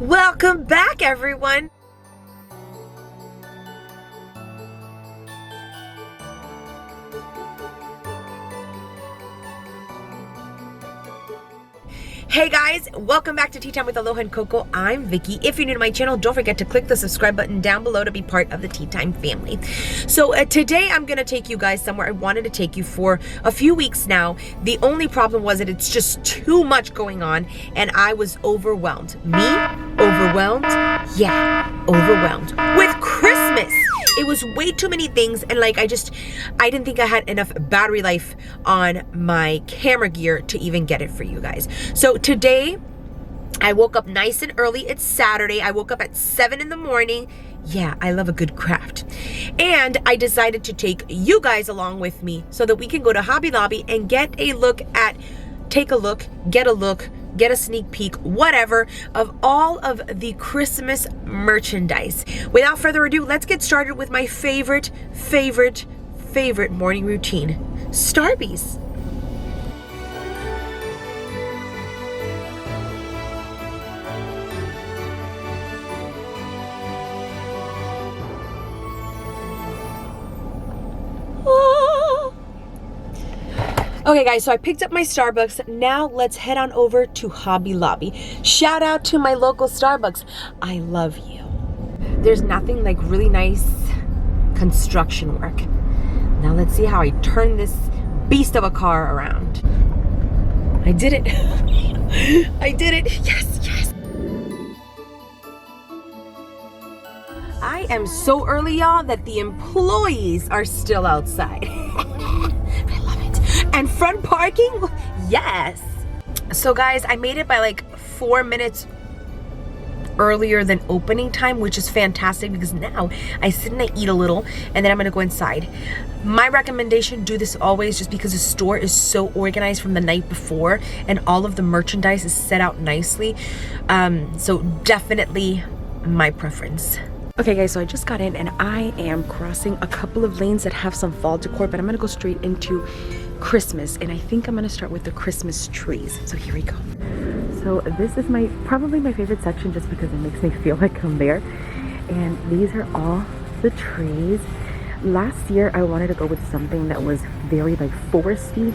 Welcome back, everyone. Hey guys, welcome back to Tea Time with Aloha and Coco. I'm Vicky. If you're new to my channel, don't forget to click the subscribe button down below to be part of the Tea Time family. So today I'm gonna take you guys somewhere I wanted to take you for a few weeks now. The only problem was that it's just too much going on and I was overwhelmed. Me? Overwhelmed? Yeah, overwhelmed. With Christmas! It was way too many things, and like I didn't think I had enough battery life on my camera gear to even get it for you guys. So today I woke up nice and early. It's Saturday. I woke up at 7 in the morning. Yeah, I love a good craft. And I decided to take you guys along with me so that we can go to Hobby Lobby and get a look, get a sneak peek, whatever, of all of the Christmas merchandise. Without further ado, let's get started with my favorite morning routine, Starbies. Okay guys, so I picked up my Starbucks. Now let's head on over to Hobby Lobby. Shout out to my local Starbucks. I love you. There's nothing like really nice construction work. Now let's see how I turn this beast of a car around. I did it. I did it. Yes, yes. I am so early, y'all, that the employees are still outside. And front parking? Yes. So guys, I made it by like 4 minutes earlier than opening time, which is fantastic because now I sit and I eat a little and then I'm gonna go inside. My recommendation, do this always, just because the store is so organized from the night before and all of the merchandise is set out nicely. So definitely my preference. Okay guys, so I just got in and I am crossing a couple of lanes that have some fall decor, but I'm gonna go straight into Christmas, and I think I'm gonna start with the Christmas trees. So here we go. So this is probably my favorite section, just because it makes me feel like I'm there. And these are all the trees. Last year I wanted to go with something that was very like foresty,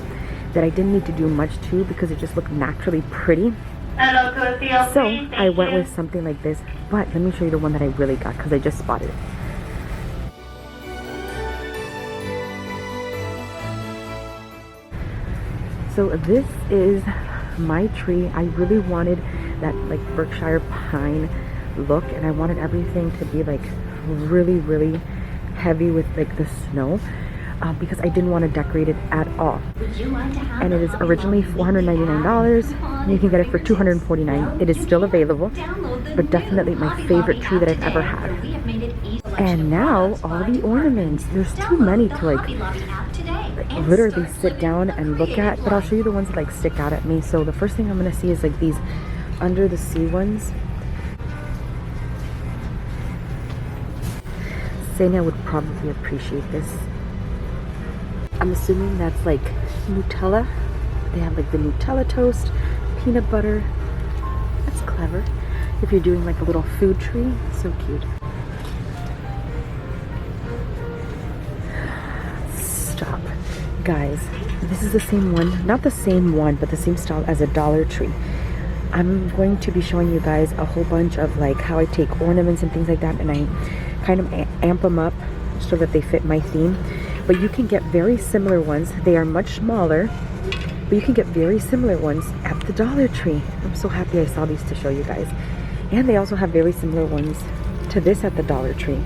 that I didn't need to do much to because it just looked naturally pretty. So I went with something like this, but let me show you the one that I really got because I just spotted it. So this is my tree. I really wanted that like Berkshire pine look, and I wanted everything to be like really heavy with like the snow, because I didn't want to decorate it at all. And it is originally $499. You can get it for $249. It is still available, but definitely my favorite tree that I've ever had. And now all the ornaments. There's too many to like literally sit down and look at, but I'll show you the ones that like stick out at me. So the first thing I'm gonna see is like these under the sea ones. Sena would probably appreciate this. I'm assuming that's like Nutella. They have like the Nutella toast, peanut butter. That's clever. If you're doing like a little food tree, so cute. Stop. Guys, this is the same one, not the same one, but the same style as a Dollar Tree. I'm going to be showing you guys a whole bunch of like how I take ornaments and things like that, and I kind of amp them up so that they fit my theme. But you can get very similar ones. They are much smaller, but you can get very similar ones at the Dollar Tree. I'm so happy I saw these to show you guys. And they also have very similar ones to this at the Dollar Tree.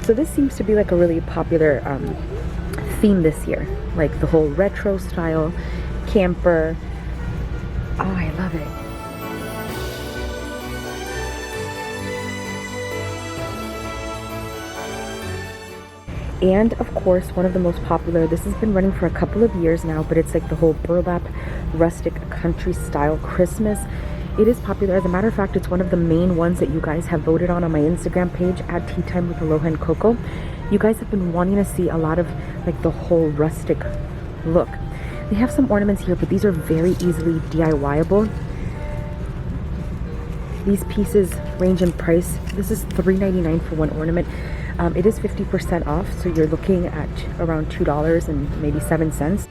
So this seems to be like a really popular theme this year, like the whole retro style camper. Oh, I love it. And of course, one of the most popular, this has been running for a couple of years now, but it's like the whole burlap rustic country style Christmas. It is popular. As a matter of fact, it's one of the main ones that you guys have voted on my Instagram page at Tea Time with Aloha and Coco. You guys have been wanting to see a lot of like the whole rustic look. They have some ornaments here, but these are very easily DIY-able. These pieces range in price. This is $3.99 for one ornament. It is 50% off, so you're looking at around $2 and maybe 7 cents.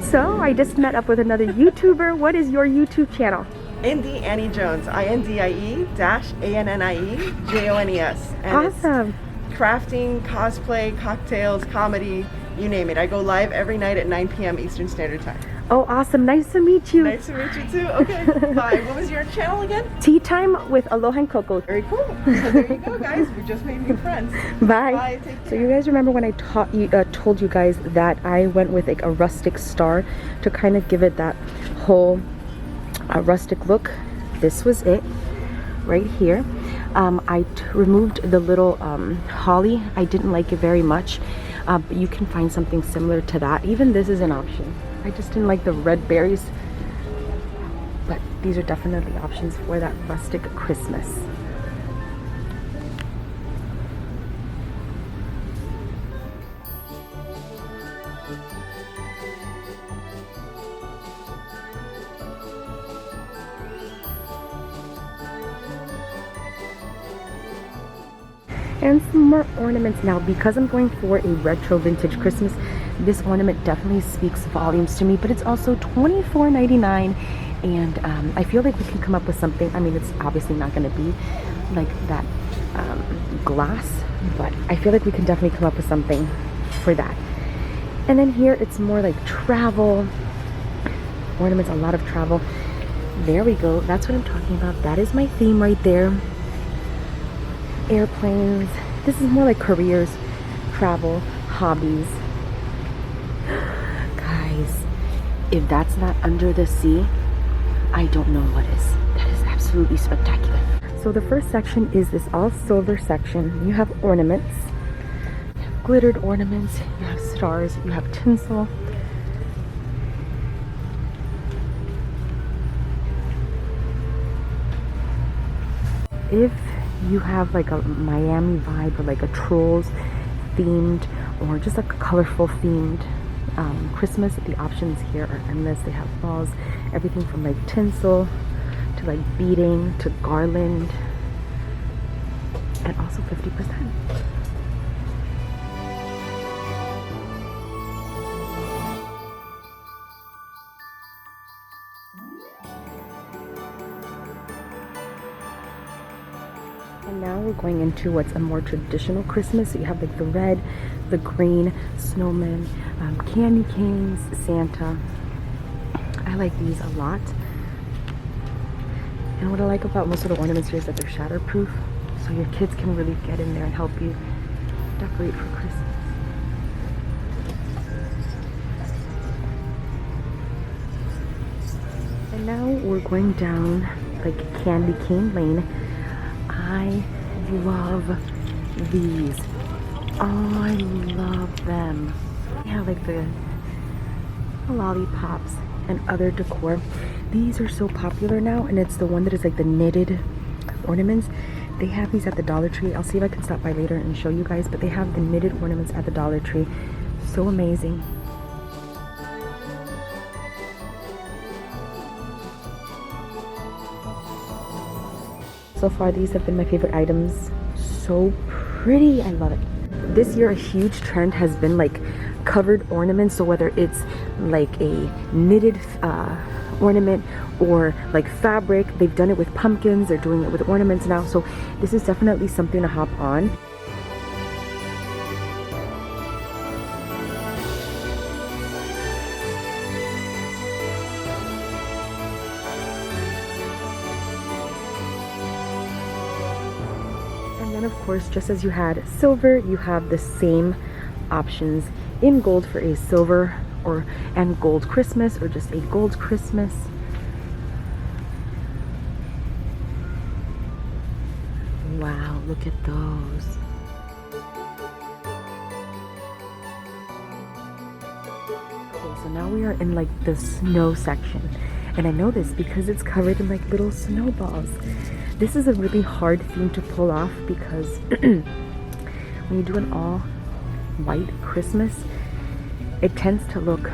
So I just met up with another YouTuber. What is your YouTube channel? Indie Annie Jones, INDIE-ANNIE-JONES. Awesome. It's crafting, cosplay, cocktails, comedy, you name it. I go live every night at 9 p.m. Eastern Standard Time. Oh, awesome. Nice to meet you. Nice to meet you too. Okay, bye. What was your channel again? Tea Time with Aloha and Coco. Very cool. So there you go, guys. We just made new friends. Bye. Bye. Take care. So you guys remember when I told you guys that I went with like a rustic star to kind of give it that whole rustic look? This was it right here. I removed the little holly. I didn't like it very much, but you can find something similar to that. Even this is an option. I just didn't like the red berries, but these are definitely options for that rustic Christmas. And some more ornaments now. Because I'm going for a retro vintage Christmas, this ornament definitely speaks volumes to me, but it's also $24.99, and I feel like we can come up with something. I mean, it's obviously not going to be like that glass, but I feel like we can definitely come up with something for that. And then here it's more like travel ornaments, a lot of travel. There we go. That's what I'm talking about. That is my theme right there. Airplanes. This is more like careers, travel, hobbies. Guys, if that's not under the sea, I don't know what is. That is absolutely spectacular. So the first section is this all silver section. You have ornaments, you have glittered ornaments, you have stars, you have tinsel. If you have like a Miami vibe or like a Trolls themed or just like a colorful themed Christmas, the options here are endless. They have balls, everything from like tinsel to like beading to garland, and also 50%. And now we're going into what's a more traditional Christmas. So you have like the red, the green, snowmen, candy canes, Santa. I like these a lot. And what I like about most of the ornaments here is that they're shatterproof, so your kids can really get in there and help you decorate for Christmas. And now we're going down like candy cane lane. I love these. Oh, I love them. They have like the lollipops and other decor. These are so popular now, and it's the one that is like the knitted ornaments. They have these at the Dollar Tree. I'll see if I can stop by later and show you guys, but they have the knitted ornaments at the Dollar Tree. So amazing. So far, these have been my favorite items. So pretty. I love it. This year, a huge trend has been like covered ornaments. So whether it's like a knitted ornament or like fabric, they've done it with pumpkins. They're doing it with ornaments now. So this is definitely something to hop on. Of course, just as you had silver, you have the same options in gold for a silver and gold Christmas, or just a gold Christmas. Wow, look at those. Okay, so now we are in like the snow section, and I know this because it's covered in like little snowballs. This is a really hard theme to pull off because when you do an all white Christmas, it tends to look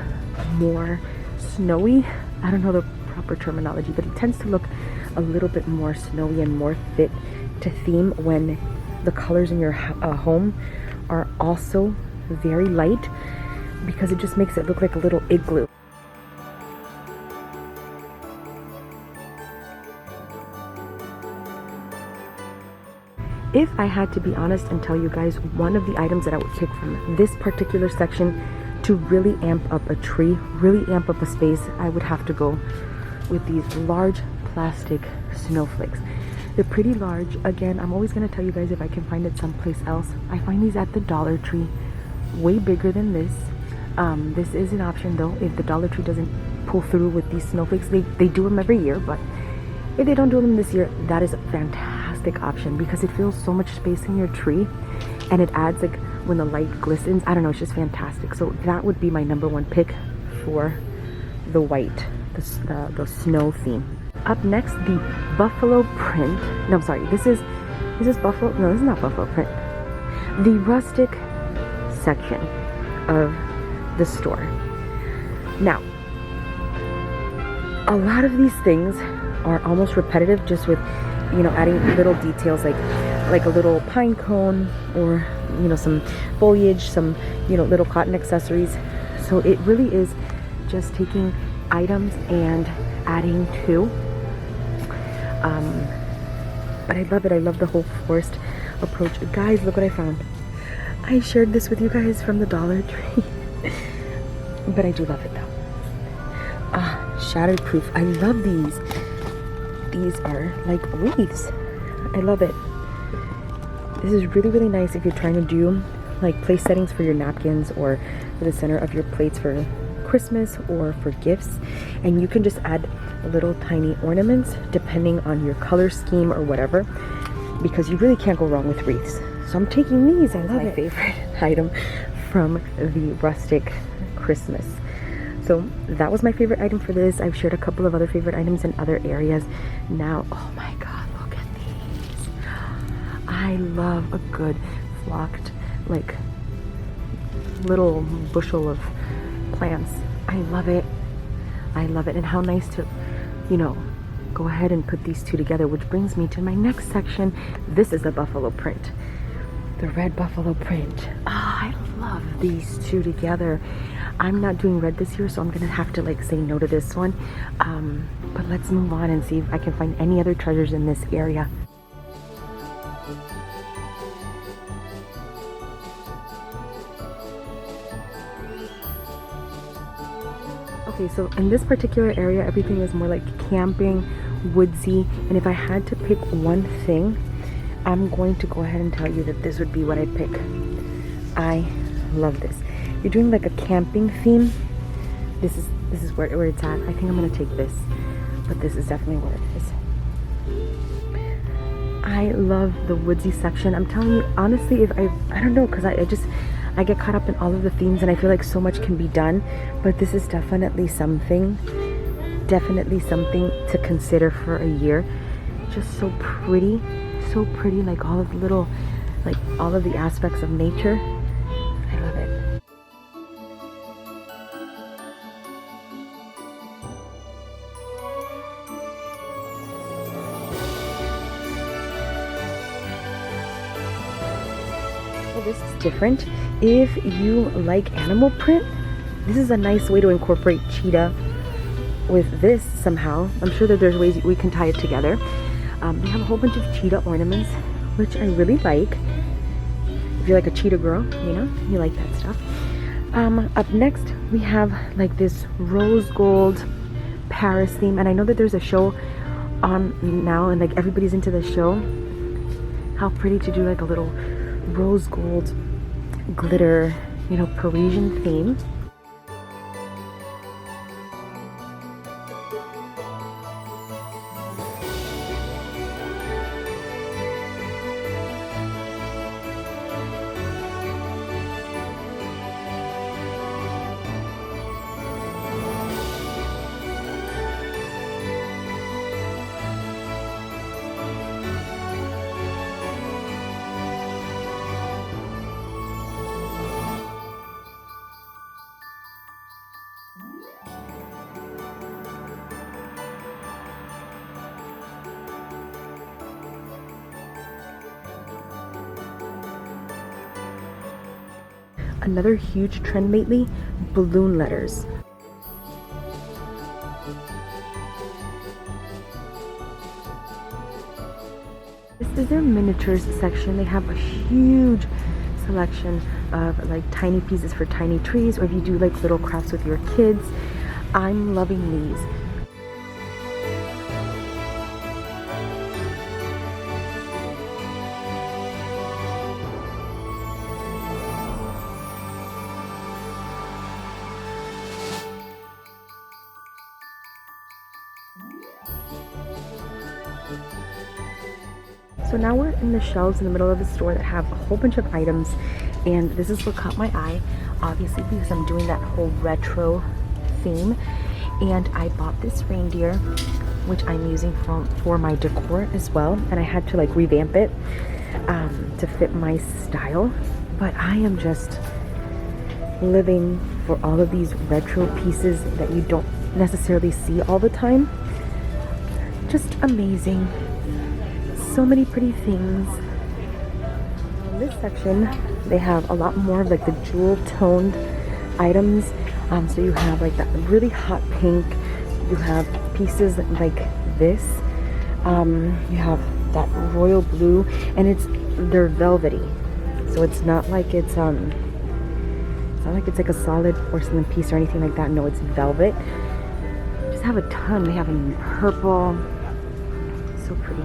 more snowy. I don't know the proper terminology, but it tends to look a little bit more snowy and more fit to theme when the colors in your home are also very light, because it just makes it look like a little igloo. If I had to be honest and tell you guys one of the items that I would pick from this particular section to really amp up a tree, really amp up a space, I would have to go with these large plastic snowflakes. They're pretty large. Again, I'm always going to tell you guys if I can find it someplace else. I find these at the Dollar Tree, way bigger than this. This is an option though, if the Dollar Tree doesn't pull through with these snowflakes. They do them every year, but if they don't do them this year, that is a fantastic option because it fills so much space in your tree and it adds, like, when the light glistens, I don't know, it's just fantastic. So that would be my number one pick for the white, the snow theme. Up next, the buffalo print. No, I'm sorry, this is buffalo. No, this is not buffalo print. The rustic section of the store. Now, a lot of these things are almost repetitive, just with, you know, adding little details like a little pine cone, or, you know, some foliage, some, you know, little cotton accessories. So it really is just taking items and adding to. But I love it. I love the whole forest approach. Guys, look what I found. I shared this with you guys from the Dollar Tree. But I do love it though. Shatterproof. I love these. These are like wreaths. I love it. This is really, really nice if you're trying to do like place settings for your napkins or for the center of your plates for Christmas or for gifts. And you can just add little tiny ornaments depending on your color scheme or whatever, because you really can't go wrong with wreaths. So I'm taking these. I love it. My favorite item from the Rustic Christmas. So that was my favorite item for this. I've shared a couple of other favorite items in other areas. Now, oh my God, look at these. I love a good flocked, like, little bushel of plants. I love it. I love it. And how nice to, you know, go ahead and put these two together, which brings me to my next section. This is the buffalo print. The red buffalo print. I love these two together. I'm not doing red this year, so I'm gonna have to like say no to this one. But let's move on and see if I can find any other treasures in this area. Okay, so in this particular area, everything is more like camping, woodsy, and if I had to pick one thing, I'm going to go ahead and tell you that this would be what I'd pick. I love this. You're doing like a camping theme. This is where it's at. I think I'm gonna take this, but this is definitely where it is. I love the woodsy section. I'm telling you, honestly, if I don't know, because I get caught up in all of the themes and I feel like so much can be done, but this is definitely something to consider for a year. Just so pretty, like all of the little, like all of the aspects of nature. I love it. Well, this is different. If you like animal print, this is a nice way to incorporate cheetah with this somehow. I'm sure that there's ways we can tie it together. We have a whole bunch of cheetah ornaments, which I really like. If you're like a cheetah girl, you know, you like that stuff. Up next, we have like this rose gold Paris theme. And I know that there's a show on now and like everybody's into the show. How pretty to do like a little rose gold glitter, you know, Parisian theme. Another huge trend lately, balloon letters. This is their miniatures section. They have a huge selection of like tiny pieces for tiny trees, or if you do like little crafts with your kids. I'm loving these. So now we're in the shelves in the middle of the store that have a whole bunch of items, and this is what caught my eye, obviously because I'm doing that whole retro theme. And I bought this reindeer, which I'm using for my decor as well, and I had to like revamp it to fit my style. But I am just living for all of these retro pieces that you don't necessarily see all the time. Just amazing. So many pretty things. In this section, they have a lot more of like the jewel toned items. So you have like that really hot pink. You have pieces like this. You have that royal blue, and they're velvety. So it's not like it's like a solid porcelain piece or anything like that. No, it's velvet. Just have a ton. They have in purple. So pretty.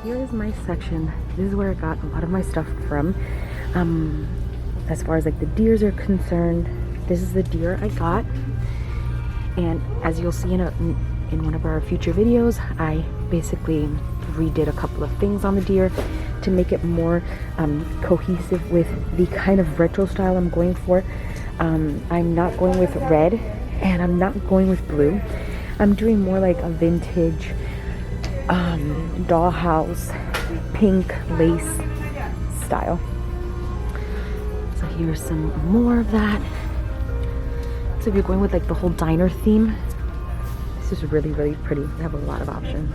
Here is my section. This is where I got a lot of my stuff from. As far as like the deers are concerned, this is the deer I got. And as you'll see in one of our future videos, I basically redid a couple of things on the deer to make it more cohesive with the kind of retro style I'm going for. I'm not going with red, and I'm not going with blue. I'm doing more like a vintage dollhouse pink lace style. So here's some more of that. So if you're going with like the whole diner theme, this is really, really pretty. They have a lot of options.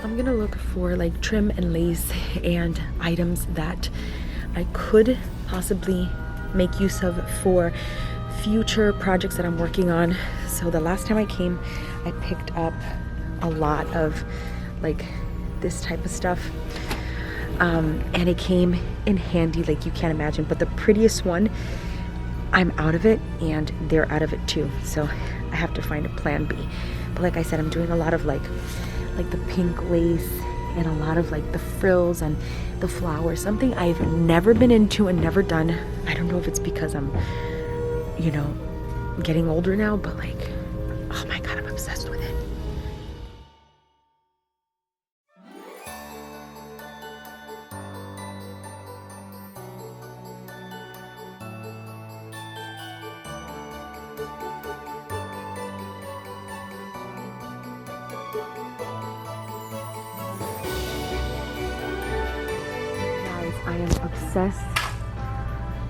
I'm gonna look for like trim and lace and items that I could possibly make use of for future projects that I'm working on. So the last time I came, I picked up a lot of like this type of stuff, and it came in handy like you can't imagine. But the prettiest one, I'm out of it and they're out of it too, so I have to find a plan B. But like I said, I'm doing a lot of like the pink lace and a lot of like the frills and the flowers, something I've never been into and never done. I don't know if it's because I'm, you know, getting older now, but like, oh my god, I'm obsessed with it. I am obsessed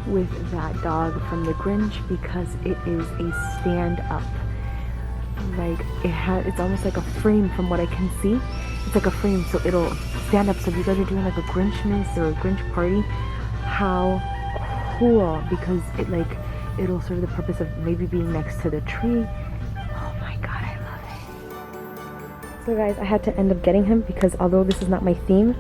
with that dog from the Grinch because it is a stand-up. Like it's almost like a frame from what I can see. It's like a frame, so it'll stand up. So if you guys are doing like a Grinchmas or a Grinch party, how cool! Because it'll serve the purpose of maybe being next to the tree. Oh my god, I love it. So guys, I had to end up getting him because although this is not my theme,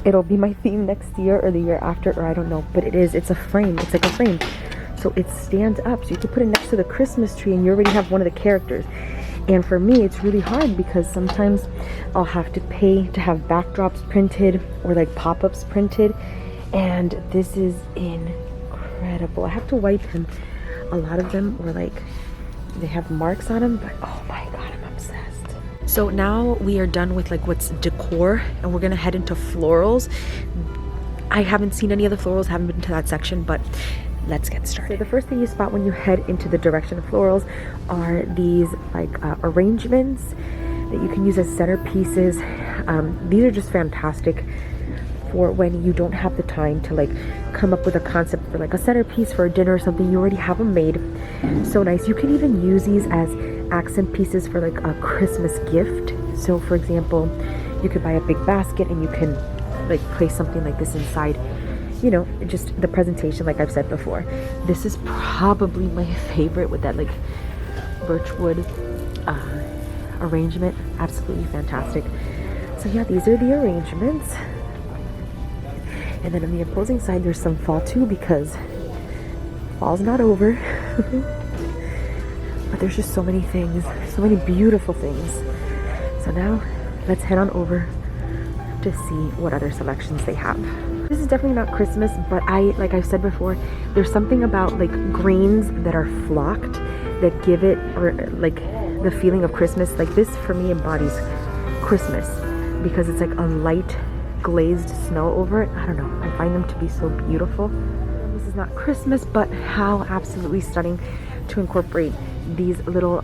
it'll be my theme next year or the year after, or I don't know, but it's a frame. It's like a frame, so it stands up, so you can put it next to the Christmas tree and you already have one of the characters. And for me, it's really hard because sometimes I'll have to pay to have backdrops printed or like pop-ups printed, and this is incredible. I have to wipe him. A lot of them were like, they have marks on them, but oh my god, I'm obsessed. So now we are done with like what's decor, and we're gonna head into florals. I haven't seen any of the florals, haven't been to that section, but let's get started. So the first thing you spot when you head into the direction of florals are these like arrangements that you can use as centerpieces. These are just fantastic for when you don't have the time to like come up with a concept for like a centerpiece for a dinner or something. You already have them made. So nice. You can even use these as accent pieces for like a Christmas gift. So for example, you could buy a big basket and you can like place something like this inside. You know, just the presentation, like I've said before. This is probably my favorite with that like birchwood arrangement. Absolutely fantastic. So yeah, these are the arrangements. And then on the opposing side, there's some fall too, because fall's not over. But there's just so many things, so many beautiful things. So now let's head on over to see what other selections they have. This is definitely not Christmas, but like I've said before, there's something about like greens that are flocked that give it, or like the feeling of Christmas. Like this for me embodies Christmas because it's like a light glazed snow over it. I don't know, I find them to be so beautiful. This is not Christmas, but how absolutely stunning to incorporate these little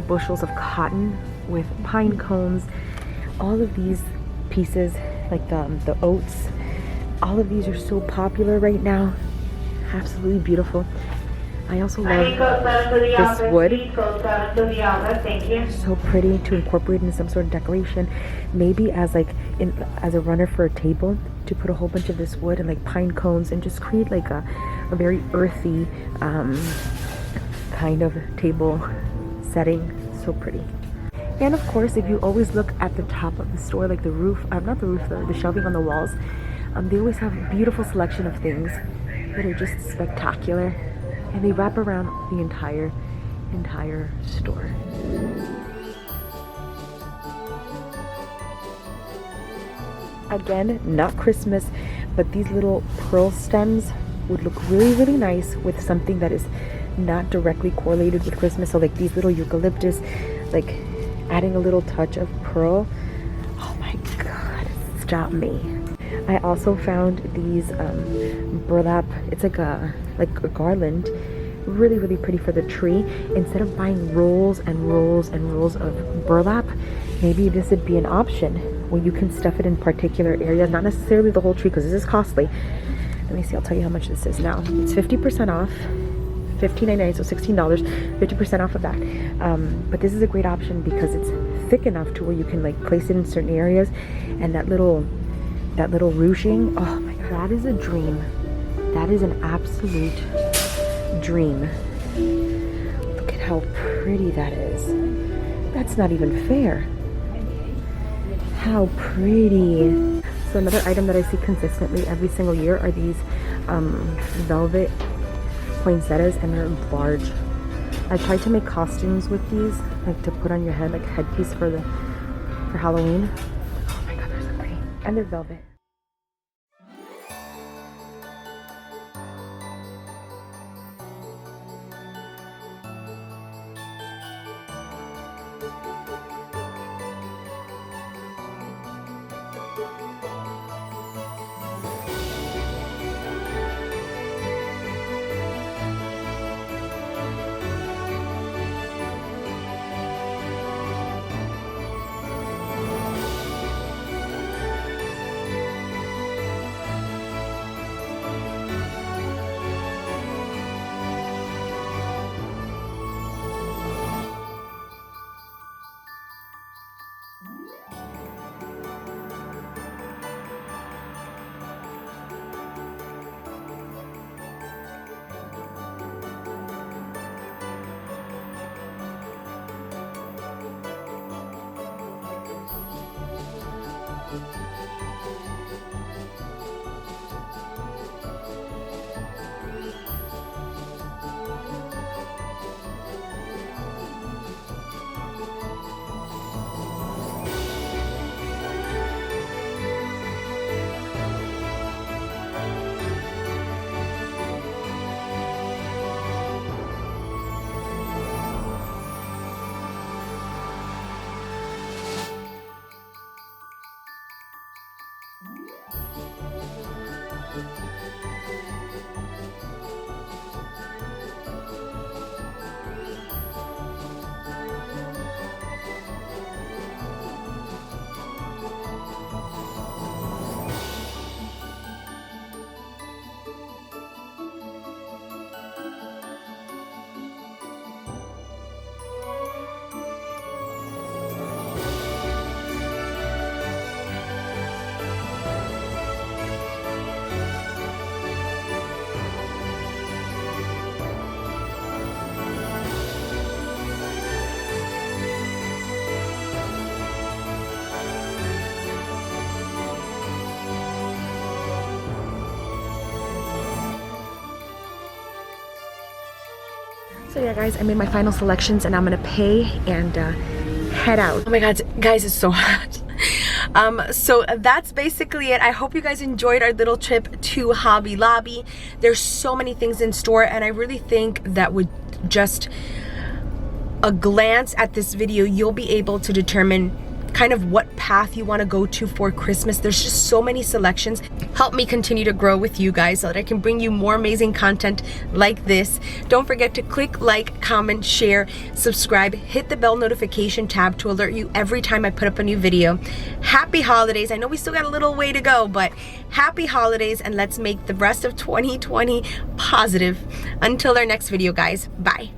bushels of cotton with pine cones. All of these pieces, like the oats, all of these are so popular right now. Absolutely beautiful. I also love this wood. So pretty to incorporate in some sort of decoration, maybe as like as a runner for a table, to put a whole bunch of this wood and like pine cones and just create like a very earthy kind of table setting. So pretty. And of course, if you always look at the top of the store, like the roof, not the roof, the shelving on the walls, they always have a beautiful selection of things that are just spectacular, and they wrap around the entire store. Again, not Christmas, but these little pearl stems would look really, really nice with something that is not directly correlated with Christmas. So like these little eucalyptus, like adding a little touch of pearl. Oh my god, stop me. I also found these burlap, it's like a garland, really, really pretty for the tree. Instead of buying rolls and rolls and rolls of burlap, maybe this would be an option where you can stuff it in particular areas, not necessarily the whole tree, because this is costly. Let me see, I'll tell you how much this is now. It's 50% off, $15.99, so $16, 50% off of that. But this is a great option because it's thick enough to where you can like place it in certain areas. And that little ruching, oh my god, that is a dream. That is an absolute dream. Look at how pretty that is. That's not even fair. How pretty. So another item that I see consistently every single year are these velvet poinsettias, and they're large. I tried to make costumes with these, like to put on your head, like headpiece for Halloween. Oh my god, they're so pretty. And they're velvet. So yeah guys, I made my final selections and I'm gonna pay and head out. Oh my god, guys, it's so hot. So that's basically it. I hope you guys enjoyed our little trip to Hobby Lobby. There's so many things in store, and I really think that with just a glance at this video, you'll be able to determine kind of what path you want to go to for Christmas. There's just so many selections. Help me continue to grow with you guys so that I can bring you more amazing content like this. Don't forget to click like, comment, share, subscribe, hit the bell notification tab to alert you every time I put up a new video. Happy holidays. I know we still got a little way to go, but happy holidays, and let's make the rest of 2020 positive. Until our next video, guys. Bye.